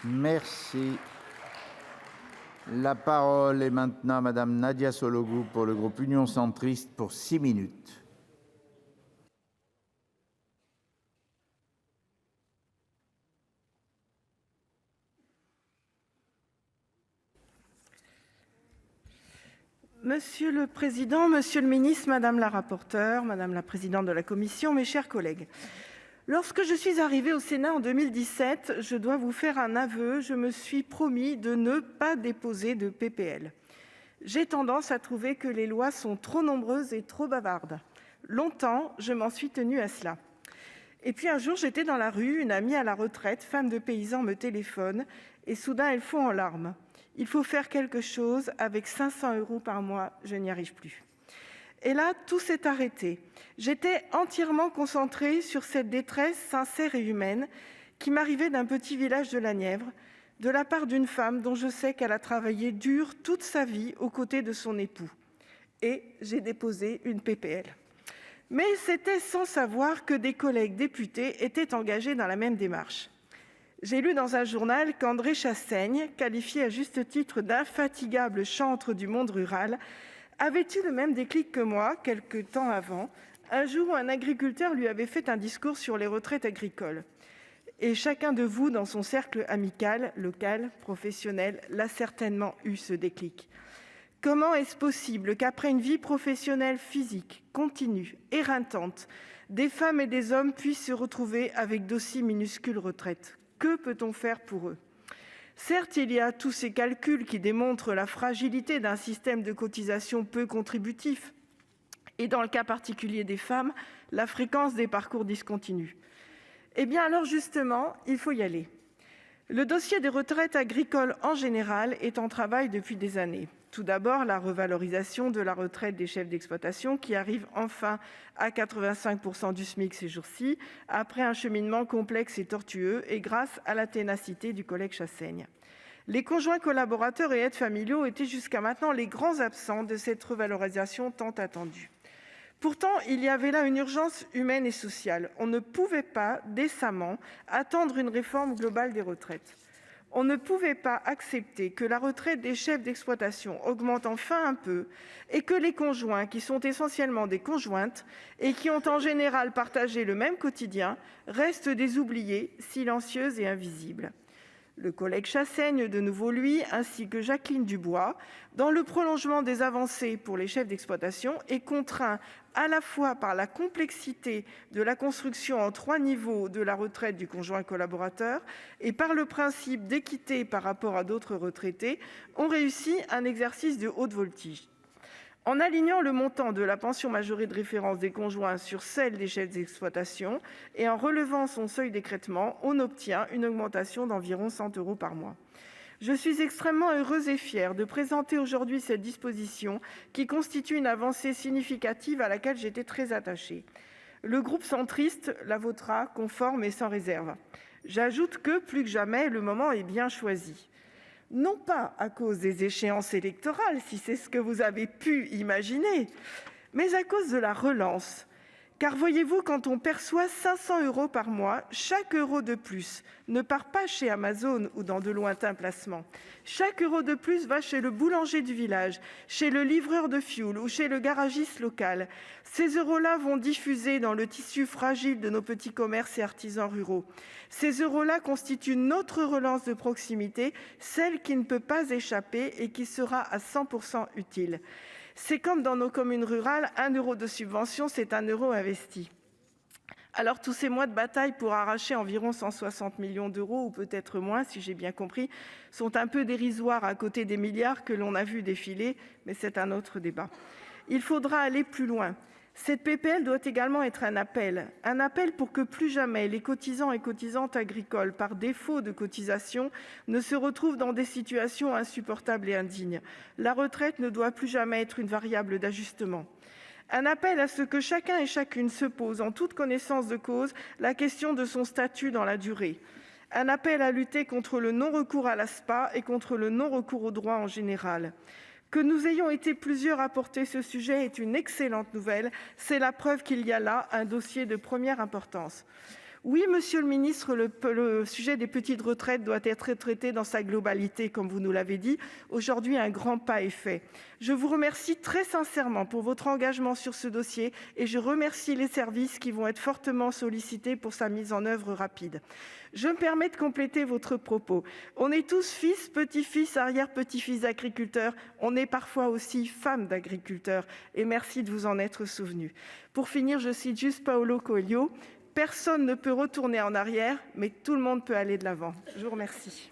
Merci. La parole est maintenant à Madame Nadia Sollogoub pour le groupe Union centriste pour 6 minutes. Monsieur le président, monsieur le ministre, madame la rapporteure, madame la présidente de la commission, mes chers collègues, lorsque je suis arrivée au Sénat en 2017, je dois vous faire un aveu, je me suis promis de ne pas déposer de PPL. J'ai tendance à trouver que les lois sont trop nombreuses et trop bavardes. Longtemps, je m'en suis tenue à cela. Et puis un jour, j'étais dans la rue, une amie à la retraite, femme de paysan, me téléphone, et soudain, elle fond en larmes. Il faut faire quelque chose, avec 500 € par mois, je n'y arrive plus. Et là, tout s'est arrêté. J'étais entièrement concentrée sur cette détresse sincère et humaine qui m'arrivait d'un petit village de la Nièvre, de la part d'une femme dont je sais qu'elle a travaillé dur toute sa vie aux côtés de son époux. Et j'ai déposé une PPL. Mais c'était sans savoir que des collègues députés étaient engagés dans la même démarche. J'ai lu dans un journal qu'André Chassaigne, qualifié à juste titre d'infatigable chantre du monde rural, avait eu le même déclic que moi, quelque temps avant, un jour où un agriculteur lui avait fait un discours sur les retraites agricoles. Et chacun de vous, dans son cercle amical, local, professionnel, l'a certainement eu, ce déclic. Comment est-ce possible qu'après une vie professionnelle physique, continue, éreintante, des femmes et des hommes puissent se retrouver avec d'aussi minuscules retraites ? Que peut-on faire pour eux ? Certes, il y a tous ces calculs qui démontrent la fragilité d'un système de cotisation peu contributif, et dans le cas particulier des femmes, la fréquence des parcours discontinus. Eh bien alors justement, il faut y aller. Le dossier des retraites agricoles en général est en travail depuis des années. Tout d'abord, la revalorisation de la retraite des chefs d'exploitation qui arrive enfin à 85% du SMIC ces jours-ci, après un cheminement complexe et tortueux et grâce à la ténacité du collègue Chassaigne. Les conjoints collaborateurs et aides familiaux étaient jusqu'à maintenant les grands absents de cette revalorisation tant attendue. Pourtant, il y avait là une urgence humaine et sociale. On ne pouvait pas décemment attendre une réforme globale des retraites. On ne pouvait pas accepter que la retraite des chefs d'exploitation augmente enfin un peu et que les conjoints, qui sont essentiellement des conjointes et qui ont en général partagé le même quotidien, restent des oubliés, silencieuses et invisibles. Le collègue Chassaigne, de nouveau lui, ainsi que Jacqueline Dubois, dans le prolongement des avancées pour les chefs d'exploitation, est contraint à la fois par la complexité de la construction en 3 niveaux de la retraite du conjoint collaborateur et par le principe d'équité par rapport à d'autres retraités, ont réussi un exercice de haute voltige. En alignant le montant de la pension majorée de référence des conjoints sur celle des chefs d'exploitation et en relevant son seuil d'écrêtement, on obtient une augmentation d'environ 100 € par mois. Je suis extrêmement heureuse et fière de présenter aujourd'hui cette disposition qui constitue une avancée significative à laquelle j'étais très attachée. Le groupe centriste la votera conforme et sans réserve. J'ajoute que, plus que jamais, le moment est bien choisi. Non pas à cause des échéances électorales, si c'est ce que vous avez pu imaginer, mais à cause de la relance. Car voyez-vous, quand on perçoit 500 € par mois, chaque euro de plus ne part pas chez Amazon ou dans de lointains placements. Chaque euro de plus va chez le boulanger du village, chez le livreur de fioul ou chez le garagiste local. Ces euros-là vont diffuser dans le tissu fragile de nos petits commerces et artisans ruraux. Ces euros-là constituent notre relance de proximité, celle qui ne peut pas échapper et qui sera à 100% utile. C'est comme dans nos communes rurales, 1 € de subvention, c'est 1 € investi. Alors tous ces mois de bataille pour arracher environ 160 millions d'euros, ou peut-être moins si j'ai bien compris, sont un peu dérisoires à côté des milliards que l'on a vus défiler, mais c'est un autre débat. Il faudra aller plus loin. Cette PPL doit également être un appel pour que plus jamais les cotisants et cotisantes agricoles, par défaut de cotisation, ne se retrouvent dans des situations insupportables et indignes. La retraite ne doit plus jamais être une variable d'ajustement. Un appel à ce que chacun et chacune se pose, en toute connaissance de cause, la question de son statut dans la durée. Un appel à lutter contre le non-recours à l'ASPA et contre le non-recours aux droits en général. Que nous ayons été plusieurs à porter ce sujet est une excellente nouvelle. C'est la preuve qu'il y a là un dossier de première importance. Oui, monsieur le ministre, le sujet des petites retraites doit être traité dans sa globalité, comme vous nous l'avez dit. Aujourd'hui, un grand pas est fait. Je vous remercie très sincèrement pour votre engagement sur ce dossier et je remercie les services qui vont être fortement sollicités pour sa mise en œuvre rapide. Je me permets de compléter votre propos. On est tous fils, petits-fils, arrière-petits-fils d'agriculteurs. On est parfois aussi femmes d'agriculteurs. Et merci de vous en être souvenus. Pour finir, je cite juste Paulo Coelho. Personne ne peut retourner en arrière, mais tout le monde peut aller de l'avant. Je vous remercie.